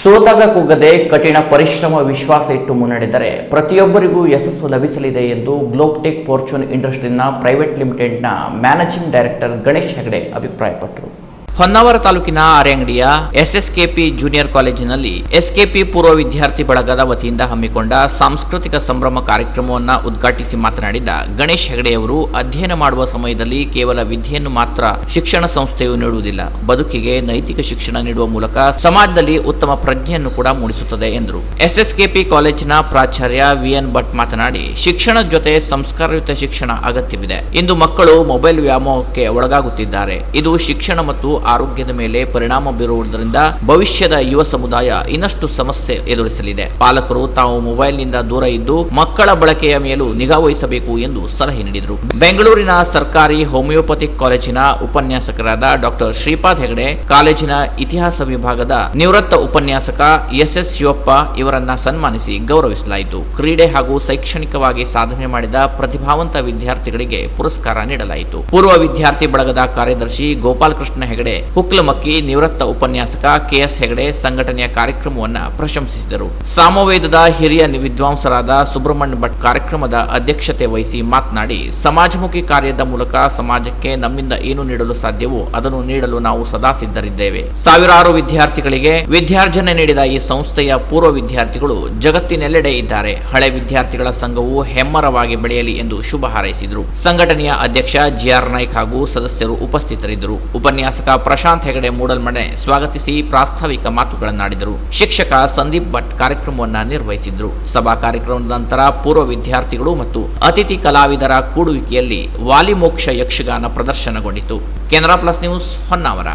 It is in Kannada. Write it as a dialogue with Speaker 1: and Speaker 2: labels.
Speaker 1: ಸೋತಾಗ ಕುಗ್ಗದೆ ಕಠಿಣ ಪರಿಶ್ರಮ ವಿಶ್ವಾಸ ಇಟ್ಟು ಮುನ್ನಡೆದರೆ ಪ್ರತಿಯೊಬ್ಬರಿಗೂ ಯಶಸ್ಸು ಲಭಿಸಲಿದೆ ಎಂದು ಗ್ಲೋಬ್ಟೆಕ್ ಫಾರ್ಚೂನ್ ಇಂಡಸ್ಟ್ರಿನ ಪ್ರೈವೇಟ್ ಲಿಮಿಟೆಡ್ನ ಮ್ಯಾನೇಜಿಂಗ್ ಡೈರೆಕ್ಟರ್ ಗಣೇಶ್ ಹೆಗಡೆ ಅಭಿಪ್ರಾಯಪಟ್ಟರು. ಹೊನ್ನಾವರ ತಾಲೂಕಿನ ಅರೆಂಗಡಿಯ ಎಸ್ಎಸ್ಕೆಪಿ ಜೂನಿಯರ್ ಕಾಲೇಜಿನಲ್ಲಿ ಎಸ್ಕೆಪಿ ಪೂರ್ವ ವಿದ್ಯಾರ್ಥಿ ಬಳಗದ ವತಿಯಿಂದ ಹಮ್ಮಿಕೊಂಡ ಸಾಂಸ್ಕೃತಿಕ ಸಂಭ್ರಮ ಕಾರ್ಯಕ್ರಮವನ್ನು ಉದ್ಘಾಟಿಸಿ ಮಾತನಾಡಿದ ಗಣೇಶ್ ಹೆಗಡೆಯವರು, ಅಧ್ಯಯನ ಮಾಡುವ ಸಮಯದಲ್ಲಿ ಕೇವಲ ವಿದ್ಯೆಯನ್ನು ಮಾತ್ರ ಶಿಕ್ಷಣ ಸಂಸ್ಥೆಯು ನೀಡುವುದಿಲ್ಲ, ಬದುಕಿಗೆ ನೈತಿಕ ಶಿಕ್ಷಣ ನೀಡುವ ಮೂಲಕ ಸಮಾಜದಲ್ಲಿ ಉತ್ತಮ ಪ್ರಜ್ಞೆಯನ್ನು ಕೂಡ ಮೂಡಿಸುತ್ತದೆ ಎಂದರು. ಎಸ್ಎಸ್ಕೆಪಿ ಕಾಲೇಜಿನ ಪ್ರಾಚಾರ್ಯ ವಿಎನ್ ಭಟ್ ಮಾತನಾಡಿ, ಶಿಕ್ಷಣದ ಜೊತೆ ಸಂಸ್ಕಾರಯುತ ಶಿಕ್ಷಣ ಅಗತ್ಯವಿದೆ. ಇಂದು ಮಕ್ಕಳು ಮೊಬೈಲ್ ವ್ಯಾಮೋಹಕ್ಕೆ ಒಳಗಾಗುತ್ತಿದ್ದಾರೆ. ಇದು ಶಿಕ್ಷಣ ಮತ್ತು ಆರೋಗ್ಯದ ಮೇಲೆ ಪರಿಣಾಮ ಬೀರುವುದರಿಂದ ಭವಿಷ್ಯದ ಯುವ ಸಮುದಾಯ ಇನ್ನಷ್ಟು ಸಮಸ್ಯೆ ಎದುರಿಸಲಿದೆ. ಪಾಲಕರು ತಾವು ಮೊಬೈಲ್ನಿಂದ ದೂರ ಇದ್ದು ಮಕ್ಕಳ ಬಳಕೆಯ ಮೇಲೂ ನಿಗಾ ವಹಿಸಬೇಕು ಎಂದು ಸಲಹೆ ನೀಡಿದರು. ಬೆಂಗಳೂರಿನ ಸರ್ಕಾರಿ ಹೋಮಿಯೋಪತಿಕ್ ಕಾಲೇಜಿನ ಉಪನ್ಯಾಸಕರಾದ ಡಾಕ್ಟರ್ ಶ್ರೀಪಾದ್ ಹೆಗಡೆ, ಕಾಲೇಜಿನ ಇತಿಹಾಸ ವಿಭಾಗದ ನಿವೃತ್ತ ಉಪನ್ಯಾಸಕ ಎಸ್ ಶಿವಪ್ಪ ಇವರನ್ನ ಸನ್ಮಾನಿಸಿ ಗೌರವಿಸಲಾಯಿತು. ಕ್ರೀಡೆ ಹಾಗೂ ಶೈಕ್ಷಣಿಕವಾಗಿ ಸಾಧನೆ ಮಾಡಿದ ಪ್ರತಿಭಾವಂತ ವಿದ್ಯಾರ್ಥಿಗಳಿಗೆ ಪುರಸ್ಕಾರ ನೀಡಲಾಯಿತು. ಪೂರ್ವ ವಿದ್ಯಾರ್ಥಿ ಬಳಗದ ಕಾರ್ಯದರ್ಶಿ ಗೋಪಾಲಕೃಷ್ಣ ಹೆಗಡೆ, ಹುಕ್ಲಮಕ್ಕಿ, ನಿವೃತ್ತ ಉಪನ್ಯಾಸಕ ಕೆಎಸ್ ಹೆಗಡೆ ಸಂಘಟನೆಯ ಕಾರ್ಯಕ್ರಮವನ್ನು ಪ್ರಶಂಸಿಸಿದರು. ಸಾಮವೇದದ ಹಿರಿಯ ವಿದ್ವಾಂಸರಾದ ಸುಬ್ರಹ್ಮಣ್ಯ ಭಟ್ ಕಾರ್ಯಕ್ರಮದ ಅಧ್ಯಕ್ಷತೆ ವಹಿಸಿ ಮಾತನಾಡಿ, ಸಮಾಜಮುಖಿ ಕಾರ್ಯದ ಮೂಲಕ ಸಮಾಜಕ್ಕೆ ನಮ್ಮಿಂದ ಏನು ನೀಡಲು ಸಾಧ್ಯವೋ ಅದನ್ನು ನೀಡಲು ನಾವು ಸದಾ ಸಿದ್ಧರಿದ್ದೇವೆ. ಸಾವಿರಾರು ವಿದ್ಯಾರ್ಥಿಗಳಿಗೆ ವಿದ್ಯಾರ್ಜನೆ ನೀಡಿದ ಈ ಸಂಸ್ಥೆಯ ಪೂರ್ವ ವಿದ್ಯಾರ್ಥಿಗಳು ಜಗತ್ತಿನೆಲ್ಲೆಡೆ ಇದ್ದಾರೆ. ಹಳೆ ವಿದ್ಯಾರ್ಥಿಗಳ ಸಂಘವು ಹೆಮ್ಮರವಾಗಿ ಬೆಳೆಯಲಿ ಎಂದು ಶುಭ ಹಾರೈಸಿದರು. ಸಂಘಟನೆಯ ಅಧ್ಯಕ್ಷ ಜಿಆರ್ ನಾಯ್ಕ್ ಹಾಗೂ ಸದಸ್ಯರು ಉಪಸ್ಥಿತರಿದ್ದರು. ಉಪನ್ಯಾಸಕ ಪ್ರಶಾಂತ್ ಹೆಗಡೆ ಮೂಡಲ್ಮನೆ ಸ್ವಾಗತಿಸಿ ಪ್ರಾಸ್ತಾವಿಕ ಮಾತುಗಳನ್ನಾಡಿದರು. ಶಿಕ್ಷಕ ಸಂದೀಪ್ ಭಟ್ ಕಾರ್ಯಕ್ರಮವನ್ನು ನಿರ್ವಹಿಸಿದ್ರು. ಸಭಾ ಕಾರ್ಯಕ್ರಮದ ನಂತರ ಪೂರ್ವ ವಿದ್ಯಾರ್ಥಿಗಳು ಮತ್ತು ಅತಿಥಿ ಕಲಾವಿದರ ಕೂಡುವಿಕೆಯಲ್ಲಿ ವಾಲಿಮೋಕ್ಷ ಯಕ್ಷಗಾನ ಪ್ರದರ್ಶನಗೊಂಡಿತು. Canara plus news, Honnavar.